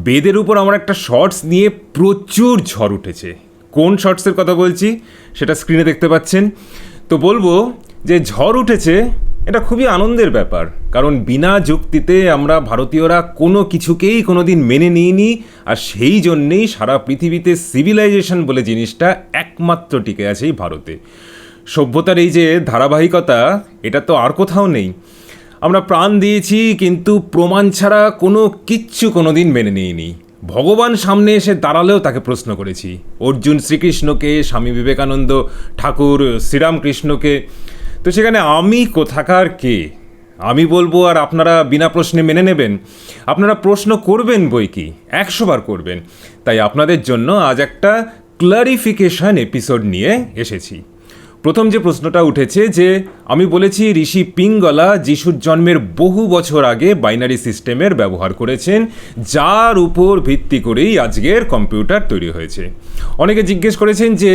বেদের উপর আমার একটা শর্টস নিয়ে প্রচুর ঝড় উঠেছে। কোন শর্টসের কথা বলছি সেটা স্ক্রিনে দেখতে পাচ্ছেন। তো বলবো যে ঝড় উঠেছে এটা খুবই আনন্দের ব্যাপার, কারণ বিনা যুক্তিতে আমরা ভারতীয়রা কোনো কিছুকেই কোনো দিন মেনে নিইনি, আর সেই জন্যেই সারা পৃথিবীতে সিভিলাইজেশন বলে জিনিসটা একমাত্র টিকে আছে এই ভারতে। সভ্যতার এই যে ধারাবাহিকতা, এটা তো আর কোথাও নেই। আমরা প্রাণ দিয়েছি কিন্তু প্রমাণ ছাড়া কিচ্ছু কোনো দিন মেনে নিইনি। ভগবান সামনে এসে দাঁড়ালেও তাকে প্রশ্ন করেছি, অর্জুন শ্রীকৃষ্ণকে, স্বামী বিবেকানন্দ, ঠাকুর শ্রীরামকৃষ্ণকে। তো সেখানে আমি কোথাকার কে? আমি বলবো আর আপনারা বিনা প্রশ্নে মেনে নেবেন? আপনারা প্রশ্ন করবেন বই কি, 100 বার করবেন। তাই আপনাদের জন্য আজ একটা ক্লারিফিকেশন এপিসোড নিয়ে এসেছি। প্রথম যে প্রশ্নটা উঠেছে যে আমি বলেছি ঋষি পিঙ্গলা যিশুর জন্মের বহু বছর আগে বাইনারি সিস্টেমের ব্যবহার করেছেন, যার উপর ভিত্তি করেই আজকের কম্পিউটার তৈরি হয়েছে। অনেকে জিজ্ঞেস করেছেন যে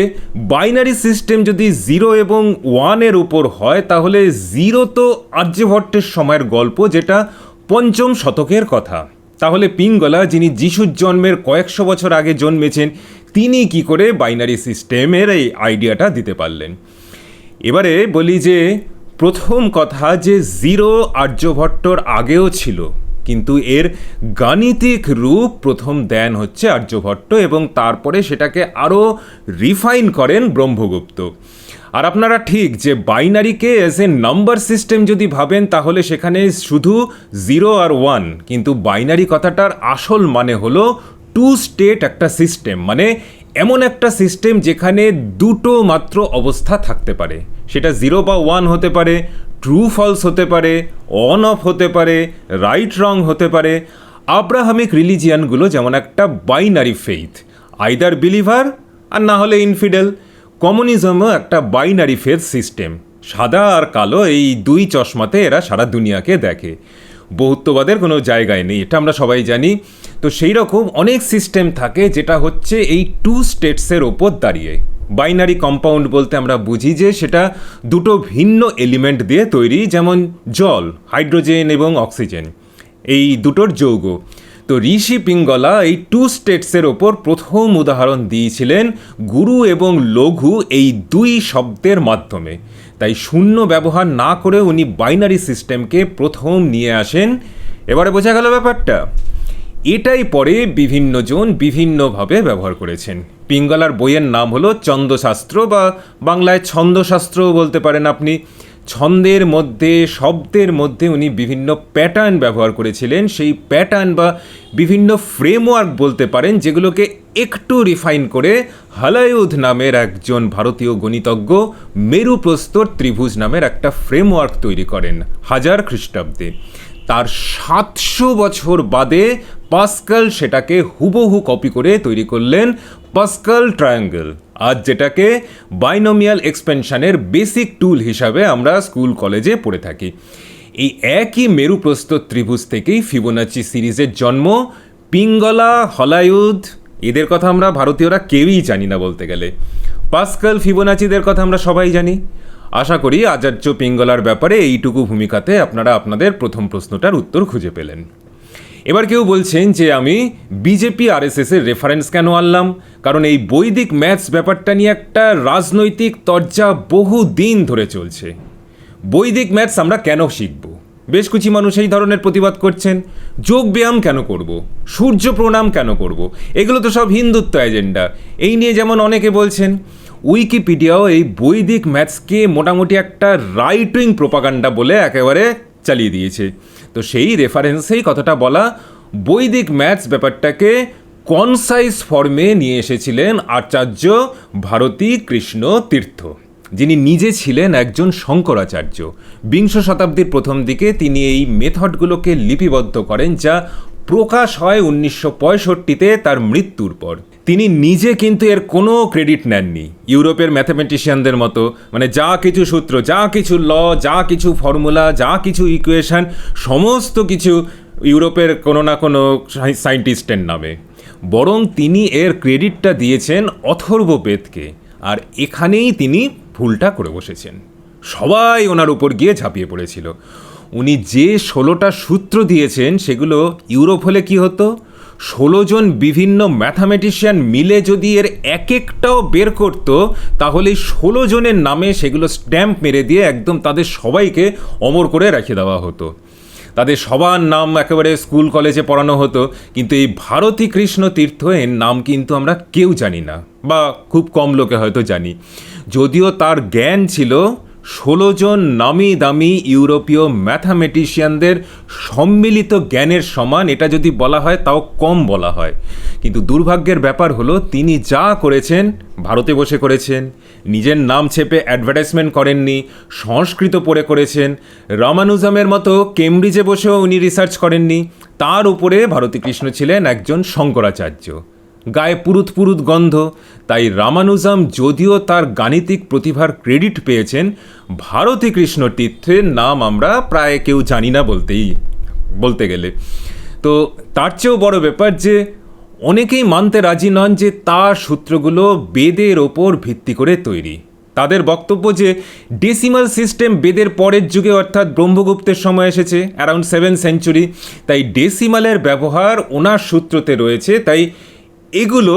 বাইনারি সিস্টেম যদি 0 এবং 1-এর উপর হয় তাহলে 0 তো আর্যভট্টের সময়ের গল্প, যেটা 5ম শতকের কথা। তাহলে পিঙ্গলা, যিনি যিশুর জন্মের কয়েকশো বছর আগে জন্মেছেন, তিনি কি করে বাইনারি সিস্টেমের এই আইডিয়াটা দিতে পারলেন? এবারে বলি যে প্রথম কথা যে 0 আর্যভট্টর আগেও ছিল, কিন্তু এর গাণিতিক রূপ প্রথম দেন হচ্ছে আর্যভট্ট, এবং তারপরে সেটাকে আরও রিফাইন করেন ব্রহ্মগুপ্ত। আর আপনারা ঠিক যে বাইনারিকে অ্যাজ এ নাম্বার সিস্টেম যদি ভাবেন তাহলে সেখানে শুধু 0 আর 1, কিন্তু বাইনারি কথাটার আসল মানে হলো 2 স্টেট একটা সিস্টেম, মানে এমন একটা সিস্টেম যেখানে দুটো মাত্র অবস্থা থাকতে পারে। সেটা 0 বা 1 হতে পারে, ট্রু ফলস হতে পারে, অন অফ হতে পারে, রাইট রং হতে পারে। আব্রাহামিক রিলিজিয়ানগুলো যেমন একটা বাইনারি ফেইথ, আইদার বিলিভার আর না হলে ইনফিডেল। কমিউনিজমও একটা বাইনারি ফেথ সিস্টেম, সাদা আর কালো এই দুই চশমাতে এরা সারা দুনিয়াকে দেখে। বহুত্ববাদের কোনো জায়গায় নেই, এটা আমরা সবাই জানি। তো সেই রকম অনেক সিস্টেম থাকে যেটা হচ্ছে এই 2 স্টেটসের ওপর দাঁড়িয়ে। বাইনারি কম্পাউন্ড বলতে আমরা বুঝি যে সেটা দুটো ভিন্ন এলিমেন্ট দিয়ে তৈরি, যেমন জল, হাইড্রোজেন এবং অক্সিজেন, এই দুটোর যৌগ। তো ঋষি পিঙ্গলা এই 2 স্টেটসের ওপর প্রথম উদাহরণ দিয়েছিলেন গুরু এবং লঘু এই 2 শব্দের মাধ্যমে। তাই শূন্য ব্যবহার না করে উনি বাইনারি সিস্টেমকে প্রথম নিয়ে আসেন। এবারে বোঝা গেল ব্যাপারটা। এটাই পরে বিভিন্ন জন বিভিন্নভাবে ব্যবহার করেছেন। পিঙ্গলার বইয়ের নাম হলো ছন্দশাস্ত্র, বা বাংলায় ছন্দশাস্ত্রও বলতে পারেন আপনি। ছন্দের মধ্যে, শব্দের মধ্যে উনি বিভিন্ন প্যাটার্ন ব্যবহার করেছিলেন। সেই প্যাটার্ন বা বিভিন্ন ফ্রেমওয়ার্ক বলতে পারেন, যেগুলোকে একটু রিফাইন করে হালায়ুধ নামের একজন ভারতীয় গণিতজ্ঞ মেরুপ্রস্তর ত্রিভুজ নামের একটা ফ্রেমওয়ার্ক তৈরি করেন 1000 খ্রিস্টাব্দে। তার 700 বছর বাদে পাস্কাল সেটাকে হুবহু কপি করে তৈরি করলেন পাস্কাল ট্রায়াঙ্গেল, আজ যেটাকে বাইনোমিয়াল এক্সপেনশনের বেসিক টুল হিসাবে আমরা স্কুল কলেজে পড়ে থাকি। এই একই মেরুপ্রস্তর ত্রিভুজ থেকেই ফিবোনাচি সিরিজের জন্ম। পিঙ্গলা, হলায়ুধ, এদের কথা আমরা ভারতীয়রা কেউই জানি না বলতে গেলে। পাস্কাল, ফিবোনাচিদের কথা আমরা সবাই জানি। আশা করি আচার্য পিঙ্গলার ব্যাপারে এইটুকু ভূমিকাতে আপনারা আপনাদের প্রথম প্রশ্নটার উত্তর খুঁজে পেলেন। এবার কেউ বলছেন যে আমি বিজেপি আরএসএসের রেফারেন্স কেন আনলাম? কারণ এই বৈদিক ম্যাথস ব্যাপারটা নিয়ে একটা রাজনৈতিক তরজা বহু দিন ধরে চলছে। বৈদিক ম্যাথস আমরা কেন শিখব? বেশ কিছু মানুষ এই ধরনের প্রতিবাদ করছেন। যোগ ব্যায়াম কেন করব? সূর্য প্রণাম কেন করব? এগুলো তো সব হিন্দুত্ব এজেন্ডা। এই নিয়ে যেমন অনেকে বলছেন। উইকিপিডিয়াও এই বৈদিক ম্যাথসকে মোটামুটি একটা রাইট উইং প্রোপাগান্ডা বলে একেবারে চালিয়ে দিয়েছে। তো সেই রেফারেন্সেই কথাটা বলা। বৈদিক ম্যাথস ব্যাপারটাকে কনসাইজ ফর্মে নিয়ে এসেছিলেন আচার্য ভারতী কৃষ্ণ তীর্থ, যিনি নিজে ছিলেন একজন শঙ্করাচার্য। 20 শতাব্দীর প্রথম দিকে তিনি এই মেথডগুলোকে লিপিবদ্ধ করেন, যা প্রকাশ হয় 1965-তে তার মৃত্যুর পর। তিনি নিজে কিন্তু এর কোনো ক্রেডিট নেননি ইউরোপের ম্যাথামেটিশিয়ানদের মতো, মানে যা কিছু সূত্র, যা কিছু ল, যা কিছু ফর্মুলা, যা কিছু ইকুয়েশন, সমস্ত কিছু ইউরোপের কোনো না কোনো সায়েন্টিস্টের নামে। বরং তিনি এর ক্রেডিটটা দিয়েছেন অথর্ববেদকে, আর এখানেই তিনি ভুলটা করে বসেছেন। সবাই ওনার উপর গিয়ে ঝাঁপিয়ে পড়েছিল। উনি যে 16টা সূত্র দিয়েছেন সেগুলো ইউরোপ হলে কি হতো? 16 জন বিভিন্ন ম্যাথামেটিশিয়ান মিলে যদি এর এক একটাও বের করতো, তাহলে 16 জনের নামে সেগুলো স্ট্যাম্প মেরে দিয়ে একদম তাদের সবাইকে অমর করে রেখে দেওয়া হতো। তাদের সবার নাম একেবারে স্কুল কলেজে পড়ানো হতো, কিন্তু এই ভারতী কৃষ্ণ তীর্থ এর নাম কিন্তু আমরা কেউ জানি না, বা খুব কম লোকে হয়তো জানি। যদিও তার জ্ঞান ছিল 16 জন নামি দামি ইউরোপীয় ম্যাথামেটিশিয়ানদের সম্মিলিত জ্ঞানের সমান, এটা যদি বলা হয় তাও কম বলা হয়। কিন্তু দুর্ভাগ্যের ব্যাপার হলো, তিনি যা করেছেন ভারতে বসে করেছেন, নিজের নাম ছেপে অ্যাডভার্টাইজমেন্ট করেননি, সংস্কৃত পড়ে করেছেন। রামানুজামের মতো কেমব্রিজে বসেও উনি রিসার্চ করেননি। তার উপরে ভারতী কৃষ্ণ ছিলেন একজন শঙ্করাচার্য, গায়ে পুরুত পুরুত গন্ধ। তাই রামানুজাম যদিও তার গাণিতিক প্রতিভার ক্রেডিট পেয়েছেন, ভারতী কৃষ্ণ তীর্থের নাম আমরা প্রায় কেউ জানি না বলতে গেলে। তো তার চেয়েও বড় ব্যাপার যে অনেকেই মানতে রাজি নন যে তার সূত্রগুলো বেদের ওপর ভিত্তি করে তৈরি। তাদের বক্তব্য যে ডেসিমাল সিস্টেম বেদের পরের যুগে অর্থাৎ ব্রহ্মগুপ্তের সময় এসেছে, অ্যারাউন্ড 7th সেঞ্চুরি। তাই ডেসিমালের ব্যবহার ওনার সূত্রতে রয়েছে, তাই এগুলো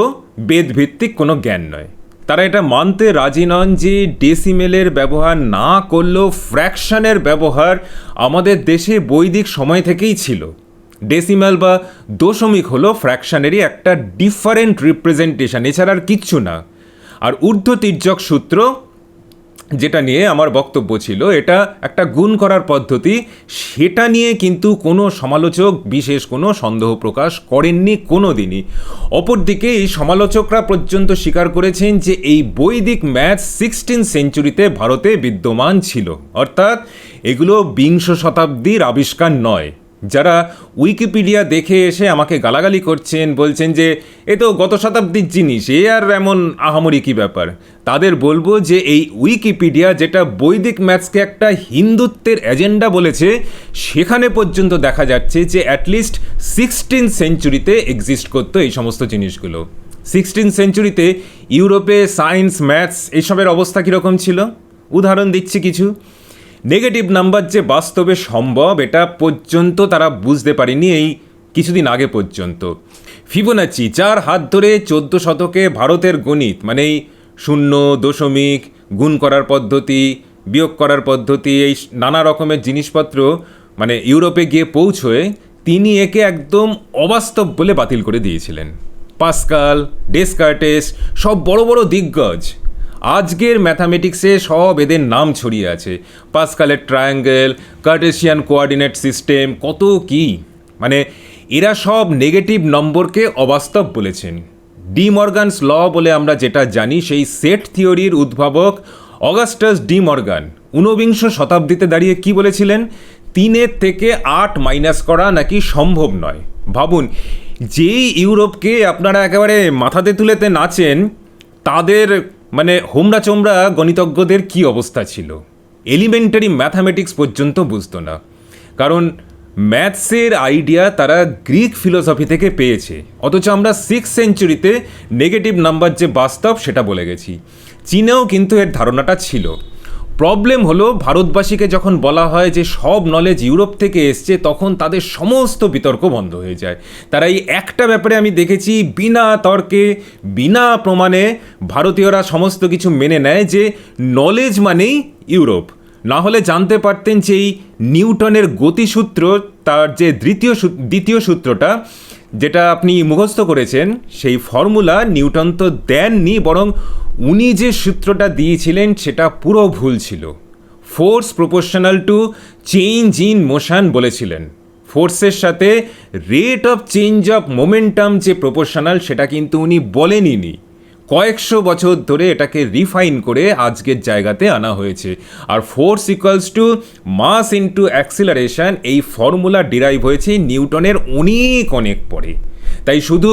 বেদভিত্তিক কোনো জ্ঞান নয়। তারা এটা মানতে রাজি নন যে ডেসিমেলের ব্যবহার না করলেও ফ্র্যাকশনের ব্যবহার আমাদের দেশে বৈদিক সময় থেকেই ছিল। ডেসিমাল বা দশমিক হলো ফ্র্যাকশনেরই একটা ডিফারেন্ট রিপ্রেজেন্টেশন, এছাড়া আর কিচ্ছু না। আর ঊর্ধ্ব তির্যক সূত্র, যেটা নিয়ে আমার বক্তব্য ছিল, এটা একটা গুণ করার পদ্ধতি, সেটা নিয়ে কিন্তু কোনো সমালোচক বিশেষ কোনো সন্দেহ প্রকাশ করেননি কোনো দিনই। অপরদিকে এই সমালোচকরা পর্যন্ত স্বীকার করেছেন যে এই বৈদিক ম্যাথ 16th সেঞ্চুরিতে ভারতে বিদ্যমান ছিল, অর্থাৎ এগুলো বিংশ শতাব্দীর আবিষ্কার নয়। যারা উইকিপিডিয়া দেখে এসে আমাকে গালাগালি করছেন, বলছেন যে এ তো গত শতাব্দীর জিনিস, এ আর এমন আহামরি কী ব্যাপার, তাদের বলবো যে এই উইকিপিডিয়া যেটা বৈদিক ম্যাথসকে একটা হিন্দুত্বের এজেন্ডা বলেছে, সেখানে পর্যন্ত দেখা যাচ্ছে যে অ্যাটলিস্ট 16th সেঞ্চুরিতে এক্সিস্ট করতো এই সমস্ত জিনিসগুলো। 16th সেঞ্চুরিতে ইউরোপে সায়েন্স, ম্যাথস এইসবের অবস্থা কীরকম ছিল? উদাহরণ দিচ্ছি কিছু। নেগেটিভ নাম্বার যে বাস্তবে সম্ভব, এটা পর্যন্ত তারা বুঝতে পারেনি এই কিছুদিন আগে পর্যন্ত। ফিবোনাচি, যার হাত ধরে 14 শতকে ভারতের গণিত, মানে এই শূন্য, দশমিক, গুণ করার পদ্ধতি, বিয়োগ করার পদ্ধতি, এই নানা রকমের জিনিসপত্র মানে ইউরোপে গিয়ে পৌঁছয়ে তিনি একে একদম অবাস্তব বলে বাতিল করে দিয়েছিলেন। পাস্কাল, ডেসকার্টেস, সব বড় বড় দিগ্গজ আজকের ম্যাথামেটিক্সে সব এদের নাম ছড়িয়ে আছে। পাস্কালের ট্রায়াঙ্গেল, কার্টেসিয়ান কোঅর্ডিনেট সিস্টেম, কত কি, মানে এরা সব নেগেটিভ নম্বরকে অবাস্তব বলেছেন। ডি মর্গানস ল বলে আমরা যেটা জানি, সেই সেট থিওরির উদ্ভাবক অগাস্টাস ডি মর্গান 19বিংশ শতাব্দীতে দাঁড়িয়ে কি বলেছিলেন? 3 থেকে 8 মাইনাস করা নাকি সম্ভব নয়। ভাবুন, যেই ইউরোপকে আপনারা একেবারে মাথাতে তুলেতে নাচেন, তাদের মানে হোমরা চোমরা গণিতজ্ঞদের কি অবস্থা ছিল? এলিমেন্টারি ম্যাথামেটিক্স পর্যন্ত বুঝতো না, কারণ ম্যাথসের আইডিয়া তারা গ্রিক ফিলোসফি থেকে পেয়েছে। অথচ আমরা 6th সেঞ্চুরিতে নেগেটিভ নাম্বার যে বাস্তব সেটা বলে গেছি। চীনেও কিন্তু এর ধারণাটা ছিল। প্রবলেম হলো, ভারতবাসীকে যখন বলা হয় যে সব নলেজ ইউরোপ থেকে এসছে, তখন তাদের সমস্ত বিতর্ক বন্ধ হয়ে যায়। তারা এই একটা ব্যাপারে আমি দেখেছি, বিনা তর্কে, বিনা প্রমাণে ভারতীয়রা সমস্ত কিছু মেনে নেয় যে নলেজ মানেই ইউরোপ। না হলে জানতে পারতেন যে এই নিউটনের গতিসূত্র, তার যে দ্বিতীয় সূত্রটা যেটা আপনি মুখস্থ করেছেন, সেই ফর্মুলা নিউটন তো দেননি, বরং উনি যে সূত্রটা দিয়েছিলেন সেটা পুরো ভুল ছিল। Force proportional to change in motion বলেছিলেন। ফোর্সের সাথে rate of change of momentum যে প্রপোর্শনাল, সেটা কিন্তু উনি বলেনইনি। কয়েকশো বছর ধরে এটাকে রিফাইন করে আজকের জায়গাতে আনা হয়েছে। আর force equals to mass into acceleration, এই ফর্মুলা ডিরাইভ হয়েছে নিউটনের অনেক অনেক পরে। তাই শুধু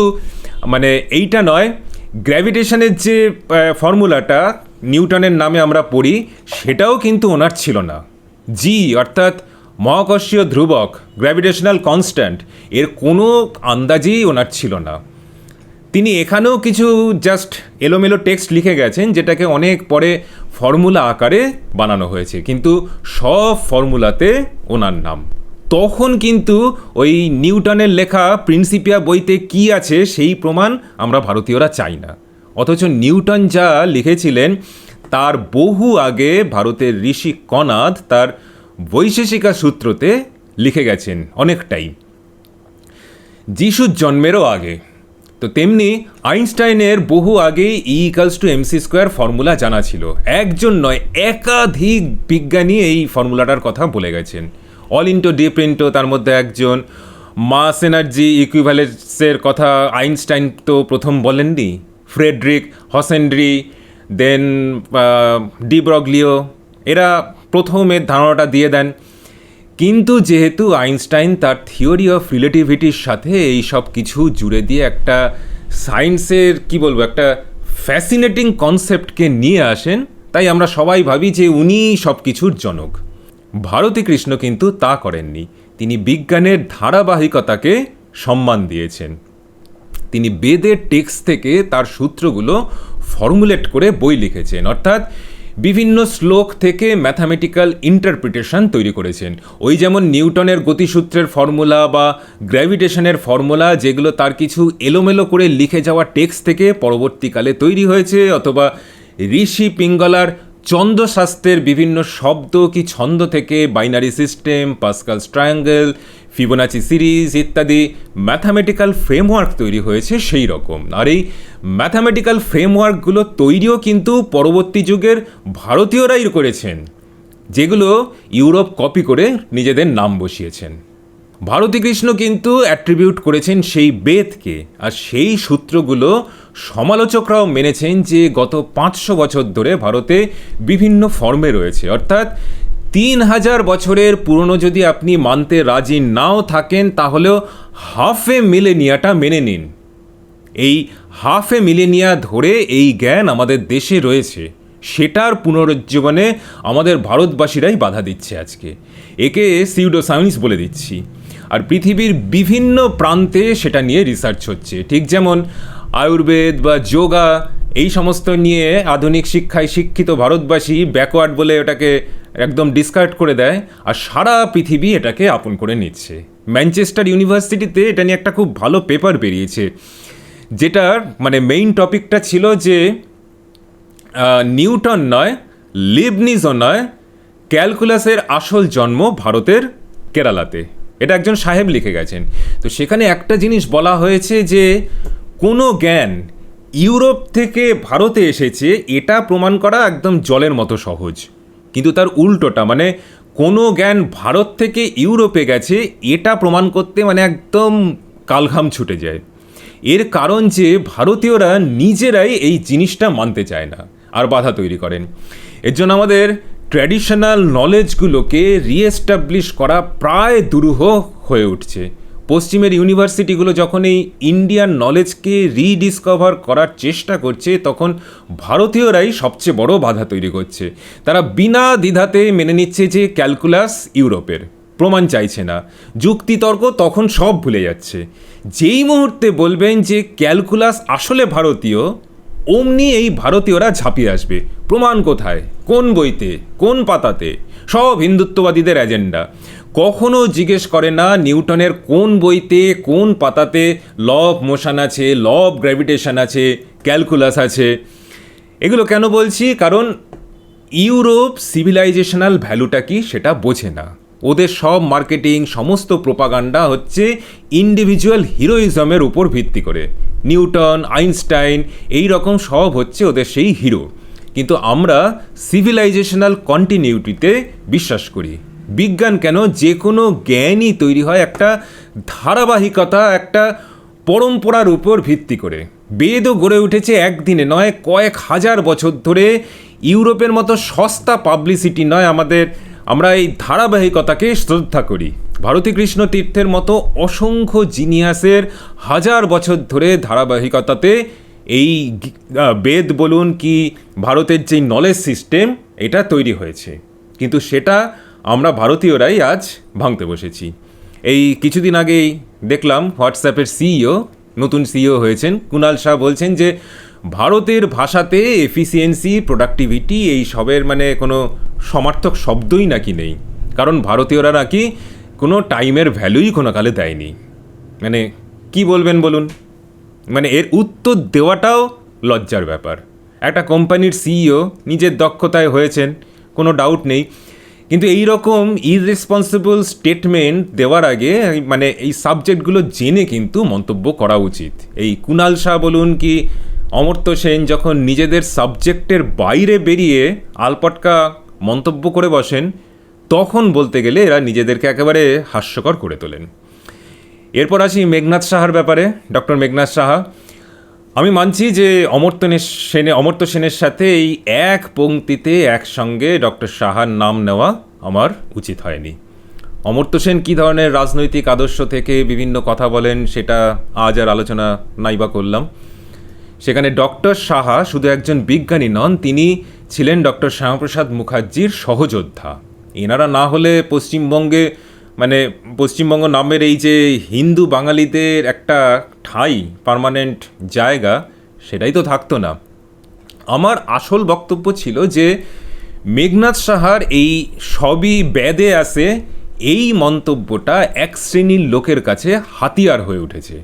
মানে এইটা নয়, গ্র্যাভিটেশনের যে ফর্মুলাটা নিউটনের নামে আমরা পড়ি, সেটাও কিন্তু ওনার ছিল না। জি অর্থাৎ মহাকর্ষীয় ধ্রুবক, গ্র্যাভিটেশনাল কনস্ট্যান্ট, এর কোনো আন্দাজই ওনার ছিল না। তিনি এখানেও কিছু জাস্ট এলোমেলো টেক্সট লিখে গেছেন, যেটাকে অনেক পরে ফর্মুলা আকারে বানানো হয়েছে, কিন্তু সব ফর্মুলাতে ওনার নাম। তখন কিন্তু ওই নিউটনের লেখা প্রিন্সিপিয়া বইতে কি আছে সেই প্রমাণ আমরা ভারতীয়রা চাই না। অথচ নিউটন যা লিখেছিলেন তার বহু আগে ভারতের ঋষি কণাদ তার বৈশেষিকা সূত্রতে লিখে গেছেন অনেকটাই, যিশুর জন্মেরও আগে। তো তেমনি আইনস্টাইনের বহু আগেই E=mc² ফর্মুলা জানা ছিল। একজন নয়, একাধিক বিজ্ঞানী এই ফর্মুলাটার কথা বলে গেছেন। অল ইন্টু ডিপ ইন্টু তার মধ্যে একজন, মাস এনার্জি ইকুইভ্যালেন্সের কথা আইনস্টাইন তো প্রথম বলেননি, ফ্রেডরিক হসেনড্রি, দেন ডি ব্রগলিও, এরা প্রথম এর ধারণাটা দিয়ে দেন। কিন্তু যেহেতু আইনস্টাইন তার থিওরি অফ রিলেটিভিটির সাথে এই সব কিছু জুড়ে দিয়ে একটা সায়েন্সের কি বলবো একটা ফ্যাসিনেটিং কনসেপ্টকে নিয়ে আসেন, তাই আমরা সবাই ভাবি যে উনিই সব কিছুর জনক। ভারতী কৃষ্ণ কিন্তু তা করেননি। তিনি বিজ্ঞানের ধারাবাহিকতাকে সম্মান দিয়েছেন। তিনি বেদের টেক্সট থেকে তার সূত্রগুলো ফর্মুলেট করে বই লিখেছেন, অর্থাৎ বিভিন্ন শ্লোক থেকে ম্যাথামেটিক্যাল ইন্টারপ্রিটেশন তৈরি করেছেন। ওই যেমন নিউটনের গতিসূত্রের ফর্মুলা বা গ্র্যাভিটেশনের ফর্মুলা, যেগুলো তার কিছু এলোমেলো করে লিখে যাওয়া টেক্সট থেকে পরবর্তীকালে তৈরি হয়েছে, অথবা ঋষি পিঙ্গলার চন্দ্রশাস্ত্রের বিভিন্ন শব্দ কি ছন্দ থেকে binary system, Pascal's triangle, Fibonacci series ইত্যাদি ম্যাথামেটিক্যাল ফ্রেমওয়ার্ক তৈরি হয়েছে সেই রকম। আর এই ম্যাথামেটিক্যাল ফ্রেমওয়ার্কগুলো তৈরিও কিন্তু পরবর্তী যুগের ভারতীয়রাই করেছেন, যেগুলো ইউরোপ কপি করে নিজেদের নাম বসিয়েছেন। ভারতী কৃষ্ণ কিন্তু অ্যাট্রিবিউট করেছেন সেই বেদকে, আর সেই সূত্রগুলো সমালোচকরাও মেনেছেন যে গত 500 বছর ধরে ভারতে বিভিন্ন ফর্মে রয়েছে। অর্থাৎ 3000 বছরের পুরনো যদি আপনি মানতে রাজি নাও থাকেন, তাহলেও হাফে মিলেনিয়াটা মেনে নিন। এই হাফে মিলেনিয়া ধরে এই জ্ঞান আমাদের দেশে রয়েছে, সেটার পুনরুজ্জীবনে আমাদের ভারতবাসীরাই বাধা দিচ্ছে আজকে। একে সিউডো সায়েন্স বলে দিচ্ছি। আর পৃথিবীর বিভিন্ন প্রান্তে সেটা নিয়ে রিসার্চ হচ্ছে। ঠিক যেমন আয়ুর্বেদ বা যোগা এই সমস্ত নিয়ে আধুনিক শিক্ষায় শিক্ষিত ভারতবাসী ব্যাকওয়ার্ড বলে ওটাকে একদম ডিসকার্ড করে দেয়, আর সারা পৃথিবী এটাকে আপন করে নিচ্ছে। ম্যানচেস্টার ইউনিভার্সিটিতে এটা নিয়ে একটা খুব ভালো পেপার বেরিয়েছে, যেটার মানে মেইন টপিকটা ছিল যে নিউটন নয়, লিবনিজও নয়, ক্যালকুলাসের আসল জন্ম ভারতের কেরালাতে। এটা একজন সাহেব লিখে গেছেন। তো সেখানে একটা জিনিস বলা হয়েছে যে কোনো জ্ঞান ইউরোপ থেকে ভারতে এসেছে এটা প্রমাণ করা একদম জলের মতো সহজ, কিন্তু তার উল্টোটা মানে কোনো জ্ঞান ভারত থেকে ইউরোপে গেছে এটা প্রমাণ করতে মানে একদম কালঘাম ছুটে যায়। এর কারণ যে ভারতীয়রা নিজেরাই এই জিনিসটা মানতে চায় না আর বাধা তৈরি করেন। এর জন্য আমাদের ট্র্যাডিশনাল নলেজগুলোকে রিএস্টাবলিশ করা প্রায় দুরূহ হয়ে উঠছে। পশ্চিমের ইউনিভার্সিটিগুলো যখন এই ইন্ডিয়ান নলেজকে রিডিসকভার করার চেষ্টা করছে, তখন ভারতীয়রাই সবচেয়ে বড় বাধা তৈরি করছে। তারা বিনা দ্বিধাতে মেনে নিচ্ছে যে ক্যালকুলাস ইউরোপের, প্রমাণ চাইছে না, যুক্তিতর্ক তখন সব ভুলে যাচ্ছে। যেই মুহূর্তে বলবেন যে ক্যালকুলাস আসলে ভারতীয়, অমনি এই ভারতীয়রা ঝাঁপিয়ে আসবে। প্রমাণ কোথায়, কোন বইতে, কোন পাতাতে? সব হিন্দুত্ববাদীদের এজেন্ডা। কখনো জিজ্ঞেস করে না নিউটনের কোন বইতে কোন পাতাতে ল অফ মোশন আছে, ল অফ গ্র্যাভিটেশন আছে, ক্যালকুলাস আছে। এগুলো কেন বলছি? কারণ ইউরোপ সিভিলাইজেশনাল ভ্যালুটা কি সেটা বোঝে না। ওদের সব মার্কেটিং, সমস্ত প্রোপাগান্ডা হচ্ছে ইন্ডিভিজুয়াল হিরোইজমের উপর ভিত্তি করে। নিউটন, আইনস্টাইন এই রকম সব হচ্ছে ওদের সেই হিরো। কিন্তু আমরা সিভিলাইজেশনাল কন্টিনিউটিতে বিশ্বাস করি। বিজ্ঞান কেন, যে কোনো জ্ঞানই তৈরি হয় একটা ধারাবাহিকতা, একটা পরম্পরার উপর ভিত্তি করে। বেদও গড়ে উঠেছে একদিনে নয়, কয়েক হাজার বছর ধরে। ইউরোপের মতো সস্তা পাবলিসিটি নয় আমাদের, আমরা এই ধারাবাহিকতাকে শ্রদ্ধা করি। ভারতী কৃষ্ণ তীর্থের মতো অসংখ্য জিনিয়াসের হাজার বছর ধরে ধারাবাহিকতাতে এই বেদ বলুন কি ভারতের যে নলেজ সিস্টেম এটা তৈরি হয়েছে, কিন্তু সেটা আমরা ভারতীয়রাই আজ ভাঙতে বসেছি। এই কিছুদিন আগেই দেখলাম হোয়াটসঅ্যাপের সিইও, নতুন সিইও হয়েছেন কুণাল শাহ, বলছেন যে ভারতের ভাষাতে এফিসিয়েন্সি, প্রোডাক্টিভিটি এই সবের মানে কোনো সমার্থক শব্দই নাকি নেই, কারণ ভারতীয়রা নাকি কোনো টাইমের ভ্যালুই কোনো কালে দেয়নি। মানে কি বলবেন বলুন, মানে এর উত্তর দেওয়াটাও লজ্জার ব্যাপার। একটা কোম্পানির সিইও নিজের দক্ষতায় হয়েছেন, কোনো ডাউট নেই, কিন্তু এই রকম ইররেসপন্সিবল স্টেটমেন্ট দেওয়ার আগে মানে এই সাবজেক্টগুলো জেনে কিন্তু মন্তব্য করা উচিত। এই কুণাল শাহ বলুন কি অমর্ত্য সেন যখন নিজেদের সাবজেক্টের বাইরে বেরিয়ে আলপটকা মন্তব্য করে বসেন, তখন বলতে গেলে এরা নিজেদেরকে একেবারে হাস্যকর করে তোলেন। এরপর আসি মেঘনাদ সাহার ব্যাপারে। ডক্টর মেঘনাদ সাহা, আমি মানছি যে অমর্ত্য সেনের সাথে এই এক পংক্তিতে একসঙ্গে ডক্টর সাহার নাম নেওয়া আমার উচিত হয়নি। অমর্ত্য সেন কী ধরনের রাজনৈতিক আদর্শ থেকে বিভিন্ন কথা বলেন সেটা আজ আর আলোচনা নাইবা করলাম। সেখানে ডক্টর সাহা শুধু একজন বিজ্ঞানী নন, তিনি ছিলেন ডক্টর শ্যামাপ্রসাদ মুখার্জির সহযোদ্ধা। এনারা না হলে পশ্চিমবঙ্গে মানে পশ্চিমবঙ্গ নামের এই যে হিন্দু বাঙালিদের একটা ঠাঁই, পার্মানেন্ট জায়গা, সেটাই তো থাকতো না। আমার আসল বক্তব্য ছিল যে মেঘনাদ সাহার এই সবই ব্যাদে আসে এই মন্তব্যটা এক শ্রেণীর লোকের কাছে হাতিয়ার হয়ে উঠেছে।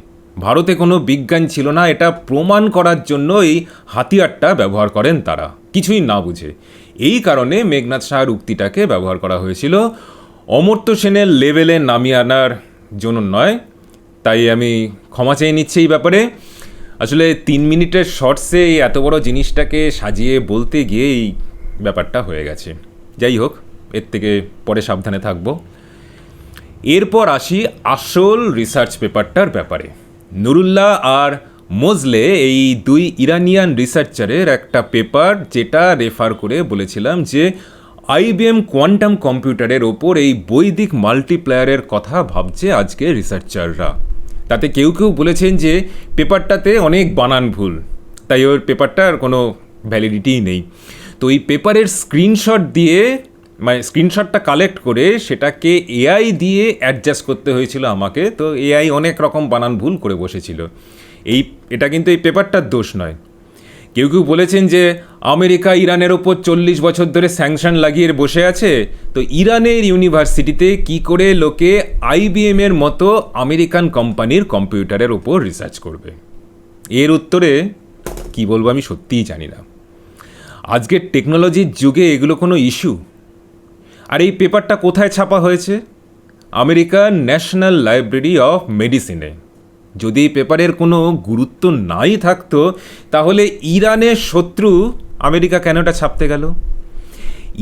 ভারতে কোনো বিজ্ঞান ছিল না এটা প্রমাণ করার জন্য এই হাতিয়ারটা ব্যবহার করেন তারা, কিছুই না বুঝে। এই কারণে মেঘনাদ সাহার উক্তিটাকে ব্যবহার করা হয়েছিল, অমর্ত্য সেনের লেভেলে নামিয়ে আনার জন্য নয়। তাই আমি ক্ষমা চেয়ে নিচ্ছি এই ব্যাপারে। আসলে 3 মিনিটের শর্টসে এই এত বড় জিনিসটাকে সাজিয়ে বলতে গিয়ে এই ব্যাপারটা হয়ে গেছে। যাই হোক, এর থেকে পরে সাবধানে থাকব। এরপর আসি আসল রিসার্চ পেপারটার ব্যাপারে। নুরুল্লাহ আর মোজলে এই 2 ইরানিয়ান রিসার্চারের একটা পেপার, যেটা রেফার করে বলেছিলাম যে IBM কোয়ান্টাম কম্পিউটারের ওপর এই বৈদিক মাল্টিপ্লায়ারের কথা ভাবছে আজকে রিসার্চাররা। তাতে কেউ কেউ বলেছেন যে পেপারটাতে অনেক বানান ভুল, তাই ওর পেপারটার কোনো ভ্যালিডিটিই নেই। তো এই পেপারের স্ক্রিনশট দিয়ে মানে স্ক্রিনশটটা কালেক্ট করে সেটাকে AI দিয়ে অ্যাডজাস্ট করতে হয়েছিল আমাকে। তো AI অনেক রকম বানান ভুল করে বসেছিল। এটা কিন্তু এই পেপারটার দোষ নয়। কেউ কেউ বলেছেন যে আমেরিকা ইরানের ওপর 40 বছর ধরে স্যাংশন লাগিয়ে বসে আছে, তো ইরানের ইউনিভার্সিটিতে কি করে লোকে IBM এর মতো আমেরিকান কোম্পানির কম্পিউটারের ওপর রিসার্চ করবে? এর উত্তরে কি বলবো আমি সত্যিই জানি না। আজকের টেকনোলজির যুগে এগুলো কোনো ইস্যু? আর এই পেপারটা কোথায় ছাপা হয়েছে? আমেরিকার ন্যাশনাল লাইব্রেরি অফ মেডিসিনে। যদি এই পেপারের কোনো গুরুত্ব নাই থাকতো, তাহলে ইরানের শত্রু আমেরিকা কেন এটা ছাপতে গেল?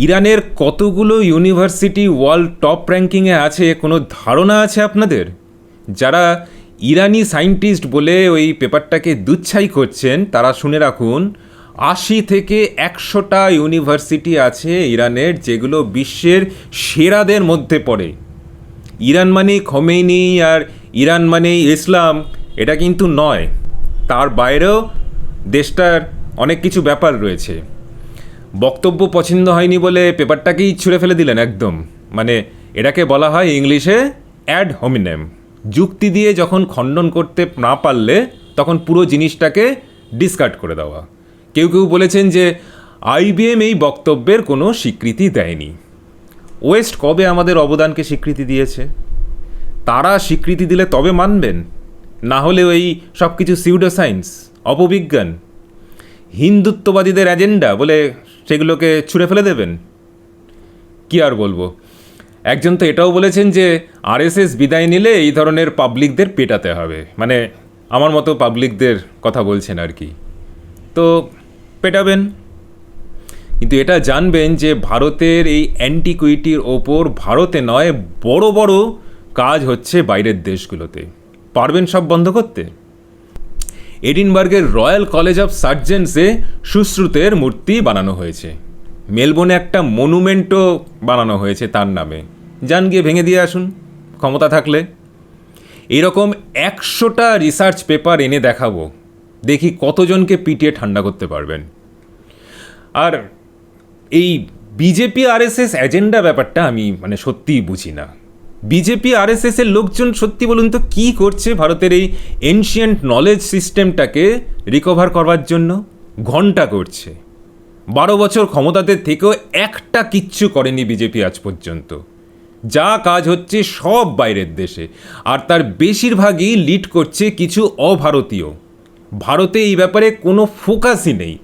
ইরানের কতগুলো ইউনিভার্সিটি ওয়ার্ল্ড টপ র্যাঙ্কিংয়ে আছে কোনো ধারণা আছে আপনাদের? যারা ইরানি সায়েন্টিস্ট বলে ওই পেপারটাকে দুচ্ছাই করছেন, তারা শুনে রাখুন, 80 থেকে 100টা ইউনিভার্সিটি আছে ইরানের, যেগুলো বিশ্বের সেরাদের মধ্যে পড়ে। ইরান মানেই খোমেনি আর ইরান মানেই ইসলাম, এটা কিন্তু নয়। তার বাইরেও দেশটার অনেক কিছু ব্যাপার রয়েছে। বক্তব্য পছন্দ হয়নি বলে পেপারটাকেই ছুঁড়ে ফেলে দিলেন একদম। মানে এটাকে বলা হয় ইংলিশে অ্যাড হোমিনেম। যুক্তি দিয়ে যখন খণ্ডন করতে না পারলে তখন পুরো জিনিসটাকে ডিসকার্ড করে দেওয়া। কেউ কেউ বলেছেন যে IBM এই বক্তব্যের কোনো স্বীকৃতি দেয়নি। ওয়েস্ট কবে আমাদের অবদানকে স্বীকৃতি দিয়েছে? তারা স্বীকৃতি দিলে তবে মানবেন, না হলে ওই সব কিছু সিউডো সায়েন্স, অপবিজ্ঞান, হিন্দুত্ববাদীদের এজেন্ডা বলে সেগুলোকে ছুঁড়ে ফেলে দেবেন। কি আর বলবো। একজন তো এটাও বলেছেন যে RSS বিদায় নিলে এই ধরনের পাবলিকদের পেটাতে হবে, মানে আমার মতো পাবলিকদের কথা বলছেন আর কি। তো পেটাবেন, কিন্তু এটা জানবেন যে ভারতের এই অ্যান্টিকুইটির ওপর ভারতে নয়, বড় বড় কাজ হচ্ছে বাইরের দেশগুলোতে। পারবেন সব বন্ধ করতে? এডিনবার্গের রয়্যাল কলেজ অফ সার্জেন্সে সুশ্রুতের মূর্তি বানানো হয়েছে। মেলবোর্নে একটা মনুমেন্টও বানানো হয়েছে তার নামে। যান গিয়ে ভেঙে দিয়ে আসুন ক্ষমতা থাকলে। এরকম 100টা রিসার্চ পেপার এনে দেখাবো, দেখি কতজনকে পিটিয়ে ঠান্ডা করতে পারবেন। আর এই বিজেপি RSS এজেন্ডা ব্যাপারটা আমি মানে সত্যিই বুঝি না। বিজেপি RSS এর লোকজন সত্যি বলুন তো কী করছে ভারতের এই এনশিয়েন্ট নলেজ সিস্টেমটাকে রিকভার করবার জন্য? ঘন্টা করছে। 12 বছর ক্ষমতাতে থেকেও একটা কিচ্ছু করেনি বিজেপি আজ পর্যন্ত। যা কাজ হচ্ছে সব বাইরের দেশে, আর তার বেশিরভাগই লিড করছে কিছু অভারতীয়। ভারতে এই ব্যাপারে কোনো ফোকাসই নেই,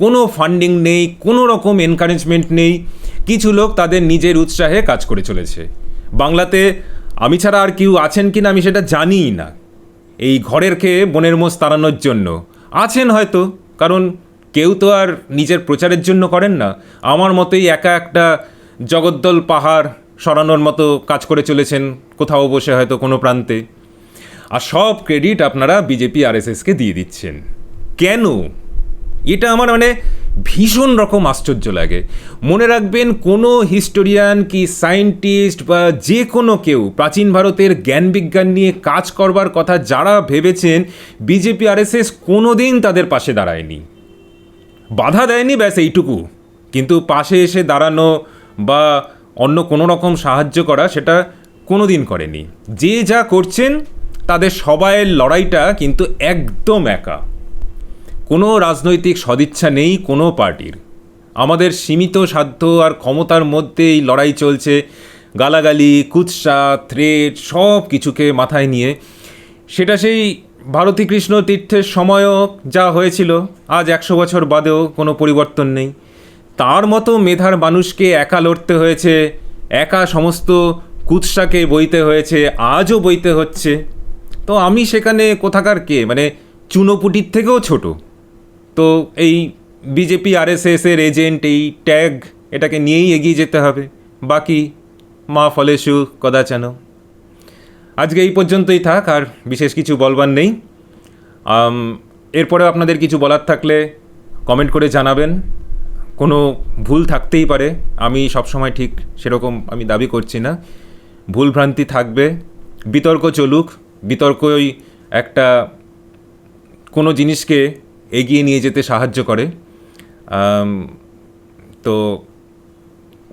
কোনো ফান্ডিং নেই, কোনো রকম এনকারেজমেন্ট নেই। কিছু লোক তাদের নিজের উৎসাহে কাজ করে চলেছে। বাংলাতে আমি ছাড়া আর কেউ আছেন কি না আমি সেটা জানিই না, এই ঘরের খেয়ে বনের মোষ তাড়ানোর জন্য আছেন হয়তো, কারণ কেউ তো আর নিজের প্রচারের জন্য করেন না। আমার মতোই একা একটা জগদ্দল পাহাড় সরানোর মতো কাজ করে চলেছেন কোথাও বসে হয়তো কোনো প্রান্তে, আর সব ক্রেডিট আপনারা বিজেপি আরএসএসকে দিয়ে দিচ্ছেন। কেন? এটা আমার ভীষণ রকম আশ্চর্য লাগে। মনে রাখবেন, কোনো হিস্টোরিয়ান কি সায়েন্টিস্ট বা যে কোনো কেউ প্রাচীন ভারতের জ্ঞান বিজ্ঞান নিয়ে কাজ করবার কথা যারা ভেবেছেন, বিজেপি আরএসএস কোনো দিন তাদের পাশে দাঁড়ায়নি, বাধা দেয়নি, ব্যাস এইটুকু। কিন্তু পাশে এসে দাঁড়ানো বা অন্য কোনো রকম সাহায্য করা সেটা কোনো দিন করেনি। যে যা করছেন তাদের সবাইয়ের লড়াইটা কিন্তু একদম একা, কোনো রাজনৈতিক সদিচ্ছা নেই কোনো পার্টির। আমাদের সীমিত সাধ্য আর ক্ষমতার মধ্যে এই লড়াই চলছে, গালাগালি, কুৎসা, থ্রেট সব কিছুকে মাথায় নিয়ে। সেটা সেই ভারতী কৃষ্ণ তীর্থের সময়ও যা হয়েছিল, আজ 100 বছর বাদেও কোনো পরিবর্তন নেই। তার মতো মেধার মানুষকে একা লড়তে হয়েছে, একা সমস্ত কুৎসাকে বইতে হয়েছে, আজও বইতে হচ্ছে। তো আমি সেখানে কোথাকার কে, চুনোপুটির থেকেও ছোট। তো এই বিজেপি আরএসএসের এজেন্ট, এই ট্যাগ, এটাকে নিয়েই এগিয়ে যেতে হবে। বাকি মা ফলেষু কদাচন। আজকে এই পর্যন্তই থাক, আর বিশেষ কিছু বলবার নেই। এরপরেও আপনাদের কিছু বলার থাকলে কমেন্ট করে জানাবেন। কোনো ভুল থাকতেই পারে, আমি সবসময় ঠিক সেরকম আমি দাবি করছি না, ভুলভ্রান্তি থাকবে। বিতর্ক চলুক, বিতর্কই একটা কোনো জিনিসকে এগিয়ে নিয়ে যেতে সাহায্য করে। তো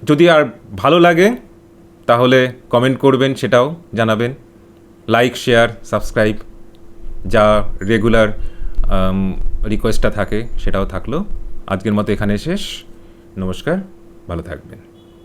যদি আর ভালো লাগে তাহলে কমেন্ট করবেন, সেটাও জানাবেন। লাইক, শেয়ার, সাবস্ক্রাইব যা রেগুলার রিকোয়েস্টটা থাকে সেটাও থাকলো। আজকের মতো এখানে শেষ। নমস্কার, ভালো থাকবেন।